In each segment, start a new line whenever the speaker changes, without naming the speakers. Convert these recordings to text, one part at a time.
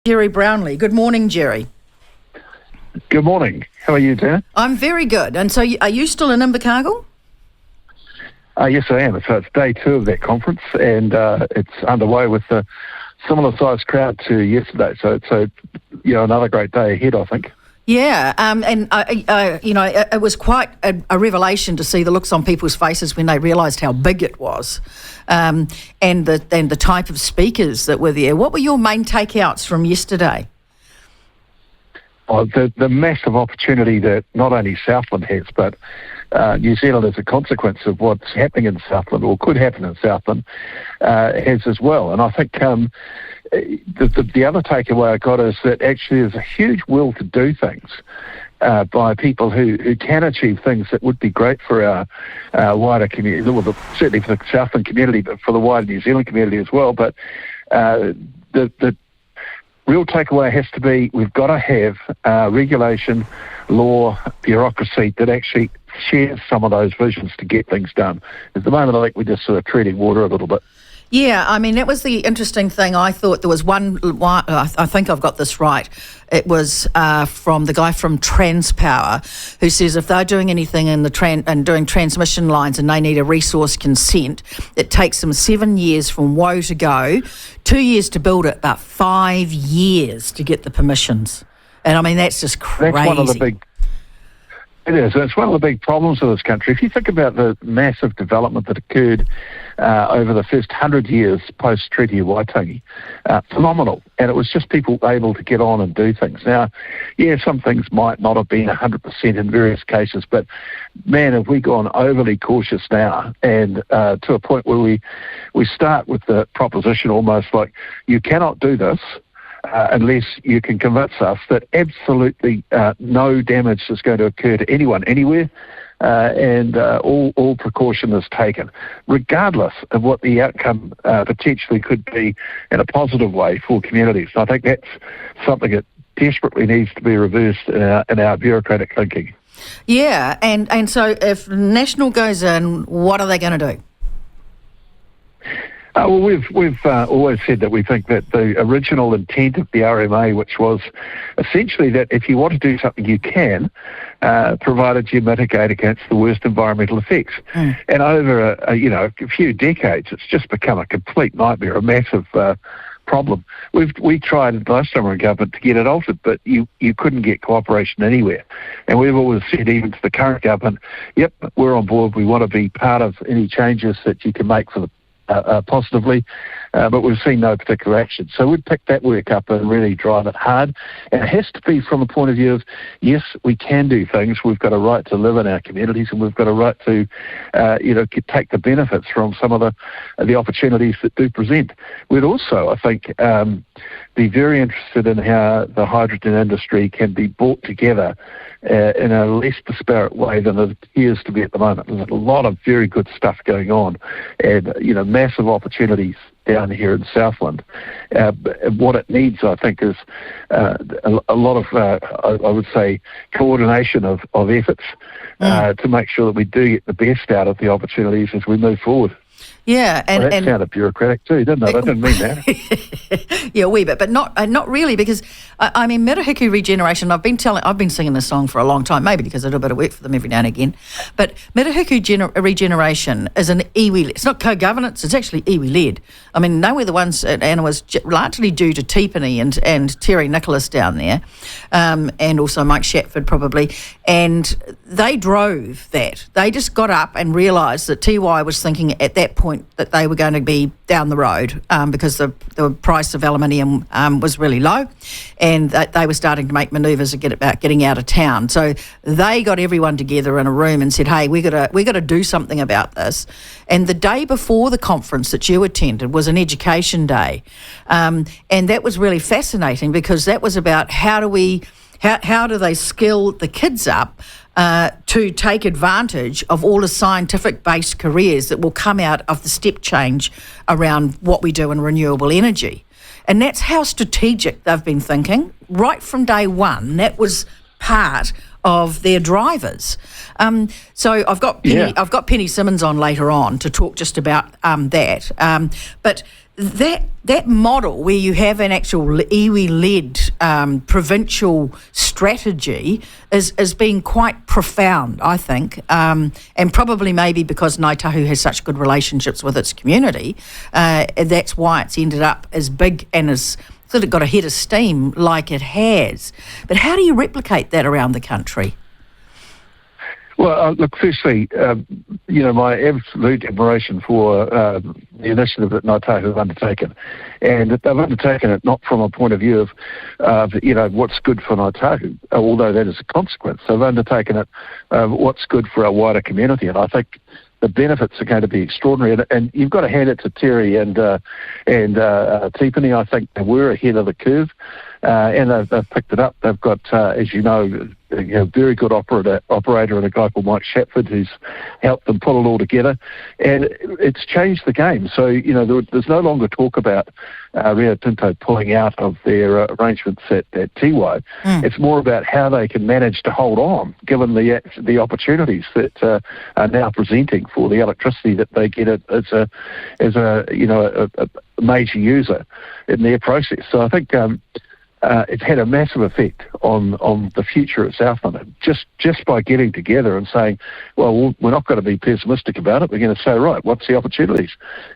Gerry Brownlee. Good morning, Gerry.
Good morning. How are you, Dan?
I'm very good. And so are you still in Invercargill?
Yes, I am. So it's day 2 of that conference, and it's underway with a similar-sized crowd to yesterday. So it's another great day ahead, I think.
Yeah, it was quite a revelation to see the looks on people's faces when they realised how big it was, and the type of speakers that were there. What were your main takeouts from yesterday?
Oh, the massive opportunity that not only Southland has, but New Zealand, as a consequence of what's happening in Southland, or could happen in Southland, has as well. And I think the other takeaway I got is that actually there's a huge will to do things by people who can achieve things that would be great for our wider community, well, certainly for the Southland community, but for the wider New Zealand community as well. But the real takeaway has to be we've got to have regulation, law, bureaucracy that actually shares some of those visions to get things done. At the moment, I think we're just sort of treading water a little bit.
Yeah, I mean, that was the interesting thing. I thought there was one, I think I've got this right. It was from the guy from Transpower, who says if they're doing anything in and doing transmission lines and they need a resource consent, it takes them 7 years from woe to go, 2 years to build it, but 5 years to get the permissions. And I mean, that's just crazy.
That's one of the big... It is. It's one of the big problems of this country. If you think about the massive development that occurred over the first 100 years post-Treaty of Waitangi, phenomenal. And it was just people able to get on and do things. Now, yeah, some things might not have been 100% in various cases, but man, have we gone overly cautious now, and to a point where we start with the proposition almost like, you cannot do this, unless you can convince us that absolutely no damage is going to occur to anyone anywhere, and all precaution is taken, regardless of what the outcome potentially could be in a positive way for communities. I think that's something that desperately needs to be reversed in our bureaucratic thinking.
Yeah, and so if National goes in, what are they going to do?
Well, we've always said that we think that the original intent of the RMA, which was essentially that if you want to do something, you can, provided you mitigate against the worst environmental effects. And over a few decades, it's just become a complete nightmare, a massive problem. We tried last time we were in government to get it altered, but you couldn't get cooperation anywhere. And we've always said, even to the current government, yep, we're on board. We want to be part of any changes that you can make for the positively, but we've seen no particular action. So we'd pick that work up and really drive it hard. And it has to be from a point of view of, yes, we can do things. We've got a right to live in our communities, and we've got a right to, take the benefits from some of the opportunities that do present. We'd also, I think, be very interested in how the hydrogen industry can be brought together in a less disparate way than it appears to be at the moment. There's a lot of very good stuff going on, and massive opportunities down here in Southland. What it needs, I think, is a lot of, I would say, coordination of efforts to make sure that we do get the best out of the opportunities as we move forward.
Yeah,
that sounded bureaucratic too, didn't it? I didn't mean that.
Yeah, a wee bit, but not really, because I mean, Mirahiku Regeneration. I've been singing this song for a long time, maybe because I do a bit of work for them every now and again. But Mirahiku Regeneration is an iwi. It's not co-governance; it's actually iwi led. I mean, they were the ones, and it was largely due to Tipani and Terry Nicholas down there, and also Mike Shatford probably, and they drove that. They just got up and realised that Tiwai was thinking at that point that they were going to be down the road because the price of aluminium was really low, and that they were starting to make manoeuvres about getting out of town. So they got everyone together in a room and said, "Hey, we got to do something about this." And the day before the conference that you attended was an education day, and that was really fascinating because that was about how do they skill the kids up to take advantage of all the scientific-based careers that will come out of the step change around what we do in renewable energy. And that's how strategic they've been thinking right from day one. That was part of their drivers. So I've got Penny Simmons on later on to talk just about that. But that model where you have an actual iwi-led provincial strategy is being quite profound, I think, and probably maybe because Ngāi Tahu has such good relationships with its community, that's why it's ended up as big and as sort of got a head of steam like it has. But how do you replicate that around the country?
Well, look, firstly, my absolute admiration for the initiative that Ngāi Tahu have undertaken. And they've undertaken it not from a point of view of what's good for Ngāi Tahu, although that is a consequence. They've undertaken it what's good for our wider community. And I think the benefits are going to be extraordinary. And you've got to hand it to Terry and Tipene. I think they were ahead of the curve. And they've picked it up. They've got, as you know, a very good operator and a guy called Mike Shatford who's helped them pull it all together. And it's changed the game. So, there's no longer talk about Rio Tinto pulling out of their arrangements at Tiwai. It's more about how they can manage to hold on, given the opportunities that are now presenting for the electricity that they get as a major user in their process. So I think it's had a massive effect on the future of Southland, just by getting together and saying, well, we're not going to be pessimistic about it. We're going to say, right, what's the opportunities?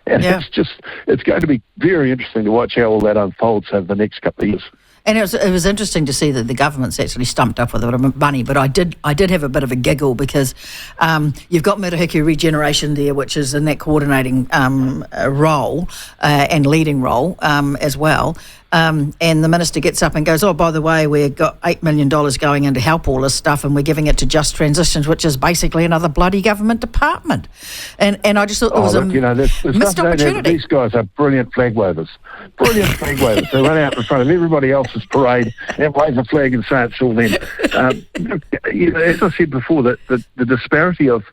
And it's going to be very interesting to watch how all that unfolds over the next couple of years.
And it was interesting to see that the government's actually stumped up with a bit of money, but I did have a bit of a giggle because you've got Murihiku Regeneration there, which is in that coordinating role and leading role as well. And the minister gets up and goes, oh, by the way, we've got $8 million going in to help all this stuff, and we're giving it to Just Transitions, which is basically another bloody government department. And I just thought it was missed opportunity.
These guys are brilliant flag wavers. Brilliant flag wavers. They run out in front of everybody else's parade and wave a flag and say it's all them. As I said before, the disparity of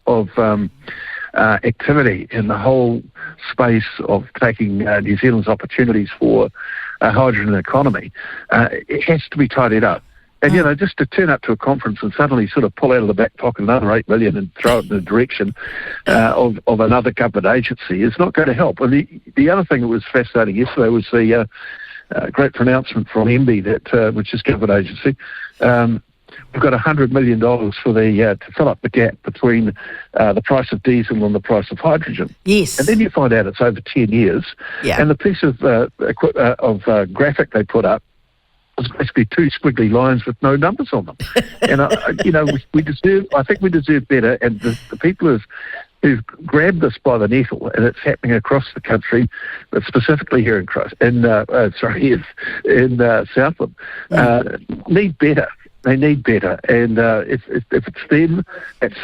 activity in the whole space of taking New Zealand's opportunities for a hydrogen economy, it has to be tidied up. And, just to turn up to a conference and suddenly sort of pull out of the back pocket another $8 million and throw it in the direction of another government agency is not going to help. And the other thing that was fascinating yesterday was the great pronouncement from MB, which is government agency. We've got $100 million for to fill up the gap between the price of diesel and the price of hydrogen.
Yes.
And then you find out it's over 10 years. Yeah. And the piece of graphic they put up was basically two squiggly lines with no numbers on them. And we deserve better. And the people who've grabbed this by the nettle, and it's happening across the country, but specifically here in Southland, need better. They need better, and if it's them, that's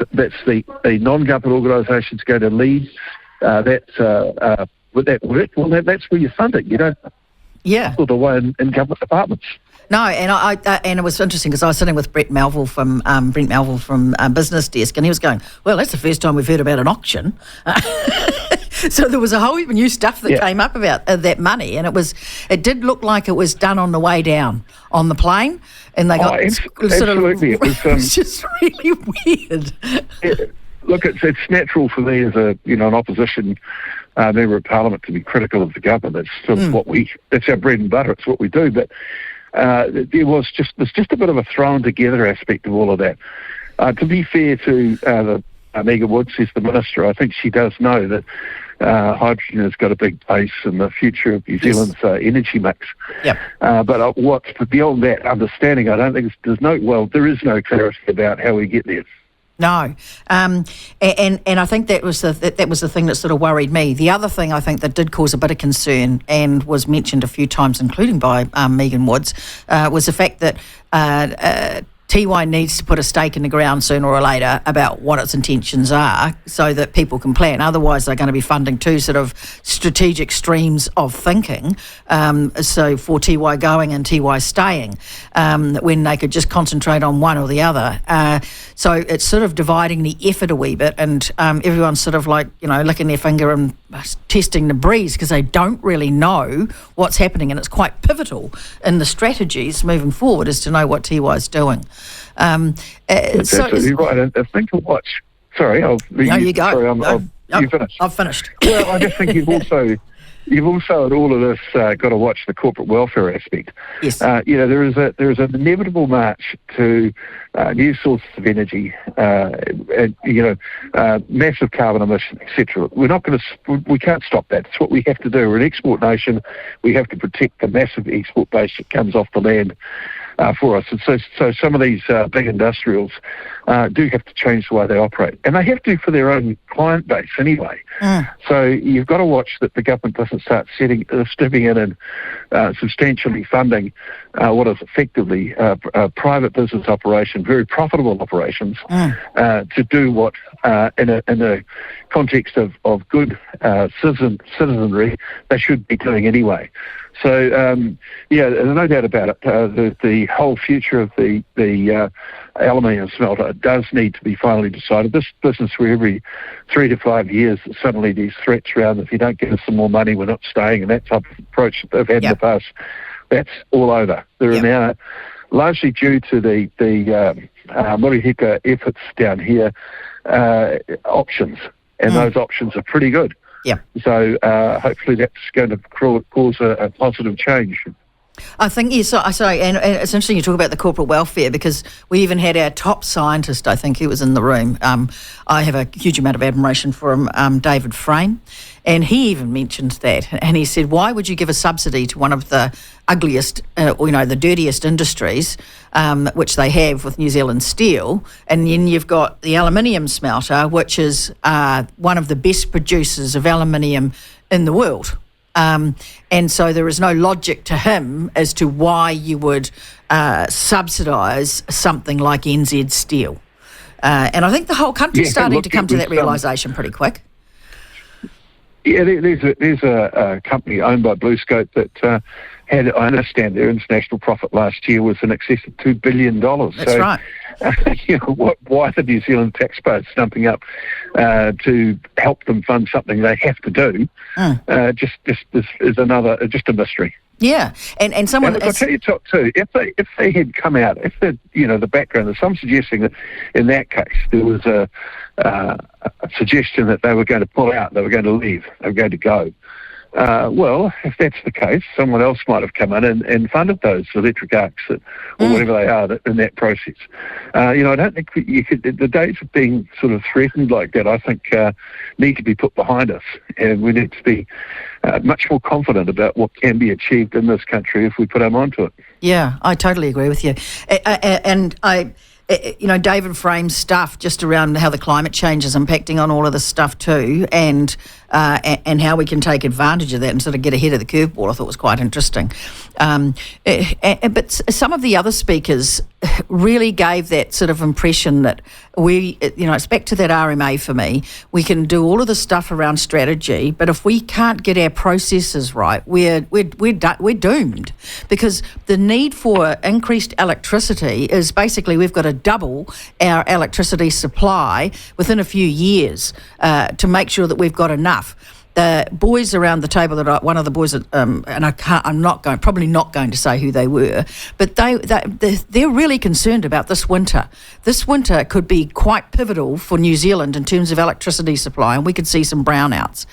the non-government organisations going to lead with that work. Well, that's where you fund it. You don't put away in government departments.
No, and it was interesting because I was sitting with Brent Melville from Business Desk, and he was going, well, that's the first time we've heard about an auction. So there was a whole heap of new stuff that came up about that money, and it did look like it was done on the way down on the plane, and they got
absolutely. It was
it's just really weird.
Look, it's natural for me as an opposition member of Parliament to be critical of the government. That's sort of that's our bread and butter. It's what we do. But there's just a bit of a thrown together aspect of all of that. To be fair to Megan Woods, who's the minister, I think she does know that hydrogen has got a big place in the future of New Zealand's energy mix. Yep. But what's beyond that understanding, I don't think there is no clarity about how we get there.
No, and I think that was the thing that sort of worried me. The other thing I think that did cause a bit of concern and was mentioned a few times, including by Megan Woods, was the fact that Tiwai needs to put a stake in the ground sooner or later about what its intentions are so that people can plan. Otherwise, they're going to be funding two sort of strategic streams of thinking, so for Tiwai going and Tiwai staying, when they could just concentrate on one or the other. So it's sort of dividing the effort a wee bit, and everyone's sort of like, licking their finger and testing the breeze because they don't really know what's happening, and it's quite pivotal in the strategies moving forward is to know what Tiwai's doing.
That's absolutely right. And think of watch. Sorry,
you go.
Sorry, you finished.
I've finished.
Well, I just think you've You've also, in all of this, got to watch the corporate welfare aspect.
Yes.
There is an inevitable march to new sources of energy, massive carbon emissions, etc. We can't stop that. It's what we have to do. We're an export nation. We have to protect the massive export base that comes off the land for us. And so some of these big industrials do have to change the way they operate. And they have to for their own client base anyway. So you've got to watch that the government doesn't start stepping in and substantially funding what is effectively a private business operation, very profitable operations, to do what, in a context of good citizenry, they should be doing anyway. So, there's no doubt about it. The whole future of the aluminium smelter does need to be finally decided. This business where every 3 to 5 years suddenly these threats around, if you don't give us some more money, we're not staying, and that type of approach that they've had in the past, that's all over. There are now, largely due to the Murihika efforts down here, options, and those options are pretty good.
Yeah.
So hopefully that's going to cause a positive change.
I think, yes, sorry, and it's interesting you talk about the corporate welfare, because we even had our top scientist, I think, who was in the room. I have a huge amount of admiration for him, David Frame, and he even mentioned that. And he said, why would you give a subsidy to one of the ugliest, the dirtiest industries, which they have with New Zealand Steel, and then you've got the aluminium smelter, which is one of the best producers of aluminium in the world. And so there is no logic to him as to why you would subsidise something like NZ Steel. And I think the whole country's starting to come to that realisation pretty quick.
Yeah, there's a company owned by BlueScope that had, I understand, their international profit last year was in excess of $2 billion.
That's right.
Why the New Zealand taxpayers stumping up to help them fund something they have to do? Just is another, just a mystery.
Yeah, and someone.
And I'll tell you too, if they had come out, if the background, there's some suggesting that in that case there was a suggestion that they were going to pull out, they were going to leave, they were going to go. Well, if that's the case, someone else might have come in and funded those electric arcs or whatever they are in that process. I don't think you could. The days of being sort of threatened like that, I think, need to be put behind us, and we need to be much more confident about what can be achieved in this country if we put our mind to it.
Yeah, I totally agree with you, and I. David Frame's stuff just around how the climate change is impacting on all of this stuff too, and how we can take advantage of that and sort of get ahead of the curveball, I thought was quite interesting. But some of the other speakers really gave that sort of impression that it's back to that RMA for me. We can do all of the stuff around strategy, but if we can't get our processes right, we're doomed, because the need for increased electricity is basically we've got to double our electricity supply within a few years to make sure that we've got enough. The boys around the table, one of the boys, and I'm probably not going to say who they were, but they're really concerned about this winter. This winter could be quite pivotal for New Zealand in terms of electricity supply, and we could see some brownouts.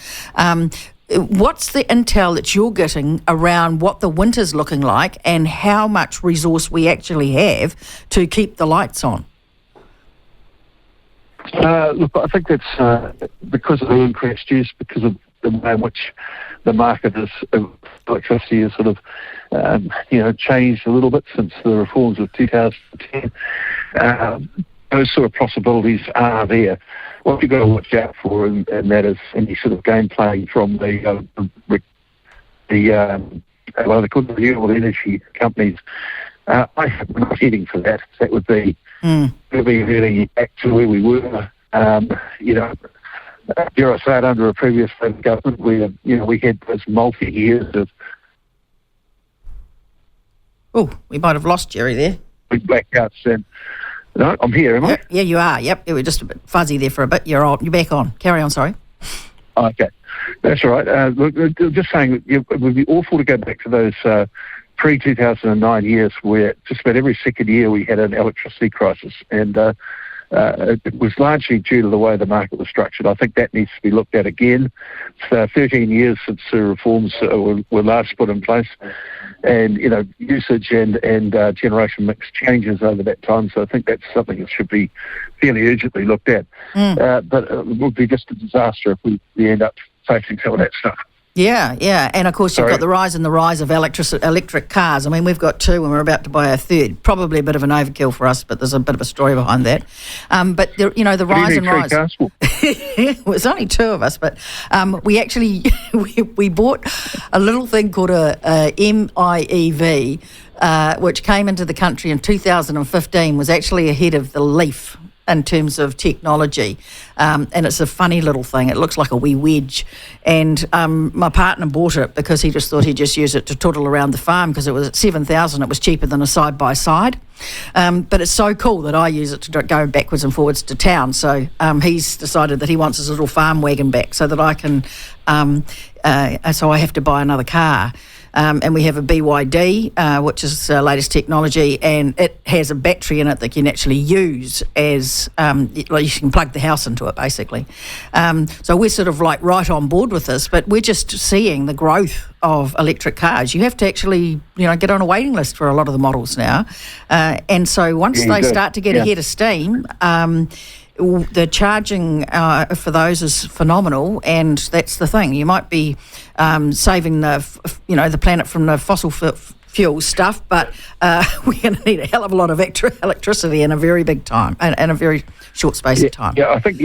What's the intel that you're getting around what the winter's looking like and how much resource we actually have to keep the lights on?
Look, I think that's because of the increased use, because of the way in which the market of electricity has sort of, changed a little bit since the reforms of 2010. Those sort of possibilities are there. What you've got to watch out for, and that is any sort of game playing from the renewable energy companies. We're not heading for that. That would be really back to where we were. Dare I say it, under a previous Labor government, we had those multi-years of.
Oh, we might have lost Gerry there.
Big blackouts, and no, I'm here. Am I?
Yeah, you are. Yep, you were just a bit fuzzy there for a bit. You're back on. Carry on. Sorry.
Okay, that's all right. Look, just saying, it would be awful to go back to those pre-2009 years where just about every second year we had an electricity crisis, and it was largely due to the way the market was structured. I think that needs to be looked at again. It's 13 years since the reforms were last put in place, and usage and generation mix changes over that time. So I think that's something that should be fairly urgently looked at. But it would be just a disaster if we end up facing some of that stuff.
Yeah, and of course you've got the rise of electric cars. I mean, we've got 2 and we're about to buy a 3rd. Probably a bit of an overkill for us, but there's a bit of a story behind that. But the rise and rise. Well, it's only 2 of us, but we actually we bought a little thing called a MIEV, which came into the country in 2015. Was actually ahead of the Leaf in terms of technology, and it's a funny little thing. It looks like a wee wedge, and my partner bought it because he just thought he'd just use it to tootle around the farm because it was at 7,000. It was cheaper than a side-by-side, but it's so cool that I use it to go backwards and forwards to town. So he's decided that he wants his little farm wagon back so that I can, so I have to buy another car. And we have a BYD, which is latest technology, and it has a battery in it that you can actually use as, you can plug the house into it, basically. So we're sort of like right on board with this, but we're just seeing the growth of electric cars. You have to actually, get on a waiting list for a lot of the models now. And so once they start to get ahead of steam, the charging for those is phenomenal, and that's the thing. You might be saving the planet from the fossil fuel stuff, but we're going to need a hell of a lot of electricity in a very big time, and a very short space of time.
Yeah, I think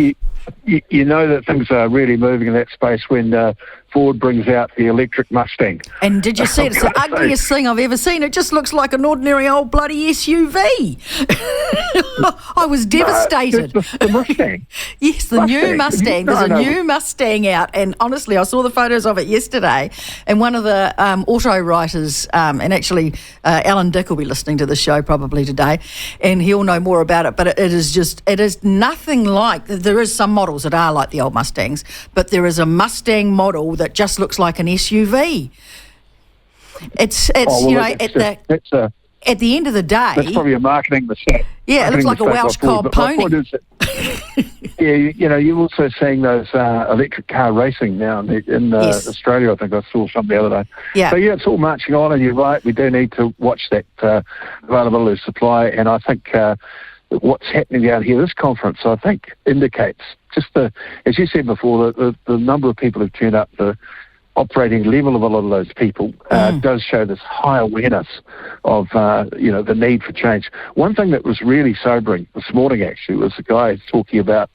you know that things are really moving in that space when Ford brings out the electric Mustang.
And did you see it? It's the ugliest thing I've ever seen. It just looks like an ordinary old bloody SUV. I was devastated.
The Mustang.
Yes, the new Mustang. There's a new Mustang out, and honestly, I saw the photos of it yesterday. And one of the auto writers, and actually Alan Dick will be listening to the show probably today, and he'll know more about it. But it is nothing like. There is some models that are like the old Mustangs, but there is a Mustang model that just looks like an SUV. At the end of the day,
that's probably a marketing mistake.
Yeah, it looks like a Welsh cob pony.
You're also seeing those electric car racing now in Australia. I think I saw some the other day.
Yeah.
So it's all marching on, and you're right. We do need to watch that availability of supply, and I think what's happening down here, this conference, I think, indicates just as you said before, the number of people who've turned up, the operating level of a lot of those people does show this high awareness of, the need for change. One thing that was really sobering this morning, actually, was a guy talking about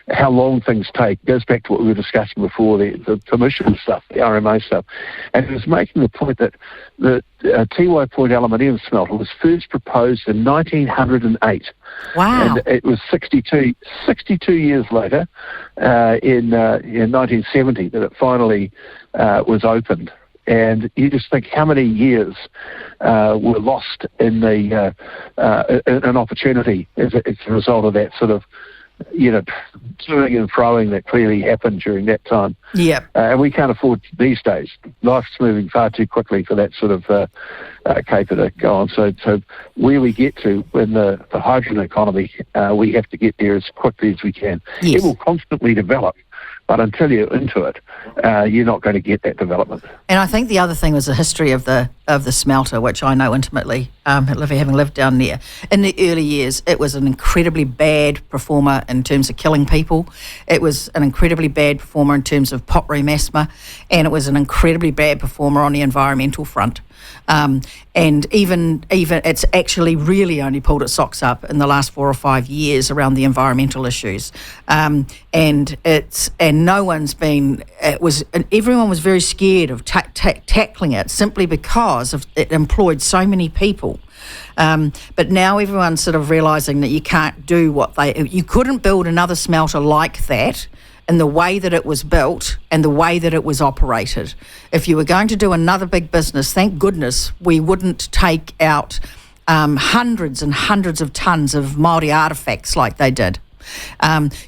how long things take. It goes back to what we were discussing before, the permission stuff, the RMA stuff. And he was making the point that the Tiwai Point aluminium smelter was first proposed in 1908.
Wow.
And it was 62 years later, in 1970, that it finally was opened. And you just think how many years were lost in an opportunity as a result of that sort of toing and froing that clearly happened during that time.
Yeah.
And we can't afford these days. Life's moving far too quickly for that sort of caper to go on. So where we get to in the hydrogen economy, we have to get there as quickly as we can.
Yes.
It will constantly develop, but until you're into it, you're not going to get that development.
And I think the other thing was the history of the smelter, which I know intimately, having lived down there. In the early years, it was an incredibly bad performer in terms of killing people. It was an incredibly bad performer in terms of pot room asthma, and it was an incredibly bad performer on the environmental front. And even it's actually really only pulled its socks up in the last 4 or 5 years around the environmental issues. And no one's been. Everyone was very scared of tackling it simply because it employed so many people. But now everyone's sort of realising that you can't do you couldn't build another smelter like that in the way that it was built and the way that it was operated. If you were going to do another big business, thank goodness we wouldn't take out hundreds and hundreds of tons of Māori artefacts like they did.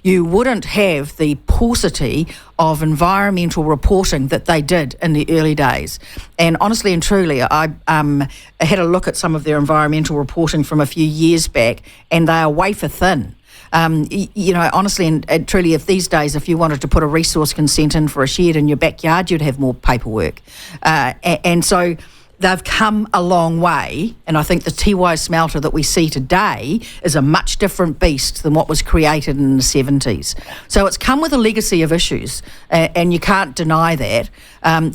You wouldn't have the paucity of environmental reporting that they did in the early days. And honestly and truly, I had a look at some of their environmental reporting from a few years back, and they are wafer thin. Honestly and truly, if these days, if you wanted to put a resource consent in for a shed in your backyard, you'd have more paperwork. And so they've come a long way, and I think the Tiwai smelter that we see today is a much different beast than what was created in the 70s. So it's come with a legacy of issues, and you can't deny that.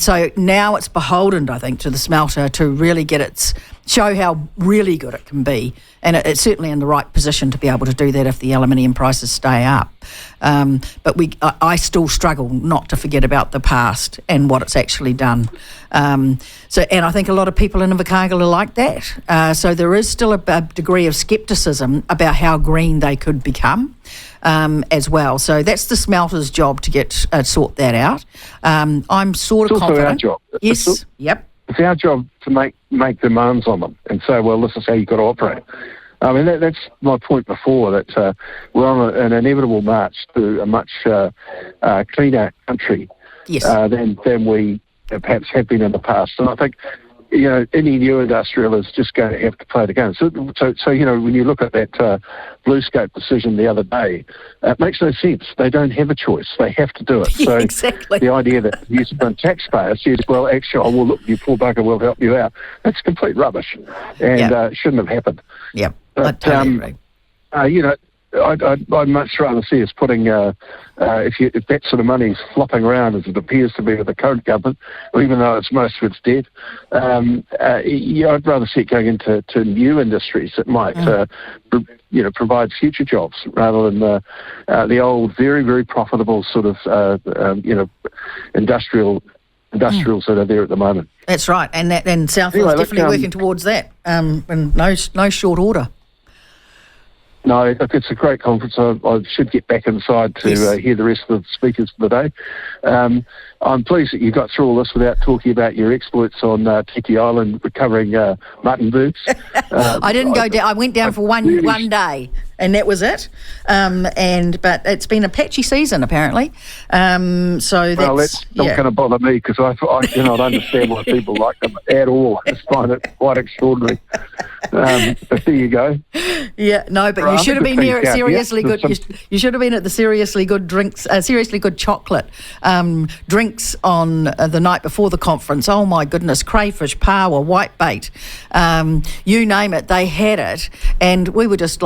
So now it's beholden, I think, to the smelter to really show how really good it can be, and it's certainly in the right position to be able to do that if the aluminium prices stay up. But I still struggle not to forget about the past and what it's actually done. And I think a lot of people in Invercargill are like that. So there is still a degree of scepticism about how green they could become as well. So that's the smelter's job to sort that out. I'm sort of confident.
It's also our job.
Yes. Yep.
It's our job to make demands on them and say, well, this is how you've got to operate. I mean, that's my point before, that we're on an inevitable march to a much cleaner country than we perhaps have been in the past. And I think, any new industrial is just going to have to play the game. So when you look at that Bluescope decision the other day, it makes no sense. They don't have a choice. They have to do it. So
exactly.
The idea that New Zealand taxpayers says, well, actually, look, you poor bugger, we'll help you out. That's complete rubbish, and shouldn't have happened.
Yeah,
but,
I totally agree.
I'd much rather see us putting, if that sort of money is flopping around as it appears to be with the current government, even though most of it's dead, I'd rather see it going into new industries that might, provide future jobs rather than the old, very, very profitable sort of, industrials that are there at the moment.
That's right, and Southland's definitely working towards that, in no short order.
No, it's a great conference. I should get back inside to hear the rest of the speakers for the day. I'm pleased that you got through all this without talking about your exploits on Tiki Island recovering mutton birds.
I didn't go down. I went down for one day, and that was it. But it's been a patchy season apparently.
That's not going to bother me because I cannot understand why people like them at all. I just find it quite extraordinary. But there you go.
Yeah, no, but you should have been here at Seriously Good. You should have been at the Seriously Good drinks, Seriously Good chocolate drinks on the night before the conference. Oh my goodness, crayfish, pawa, whitebait, you name it, they had it, and we were just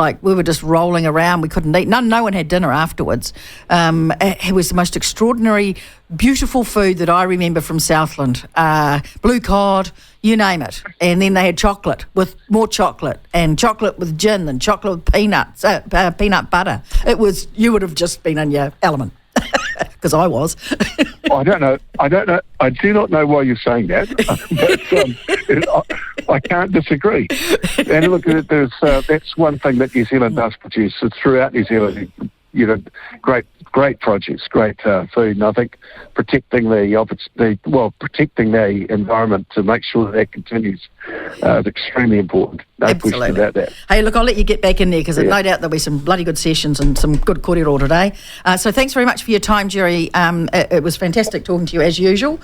rolling around. We couldn't eat. No one had dinner afterwards. It was the most extraordinary, beautiful food that I remember from Southland. Blue cod, you name it. And then they had chocolate with more chocolate, and chocolate with gin, and chocolate with peanuts, peanut butter. You would have just been in your element. Because I was.
I don't know. I do not know why you're saying that, but I can't disagree. And look, that's one thing that New Zealand does produce. It's throughout New Zealand, great produce, great food, and I think protecting the environment to make sure that continues is extremely important. No question about that.
Hey, look, I'll let you get back in there because no doubt there'll be some bloody good sessions and some good kōrero today. So thanks very much for your time, Gerry. It was fantastic talking to you as usual.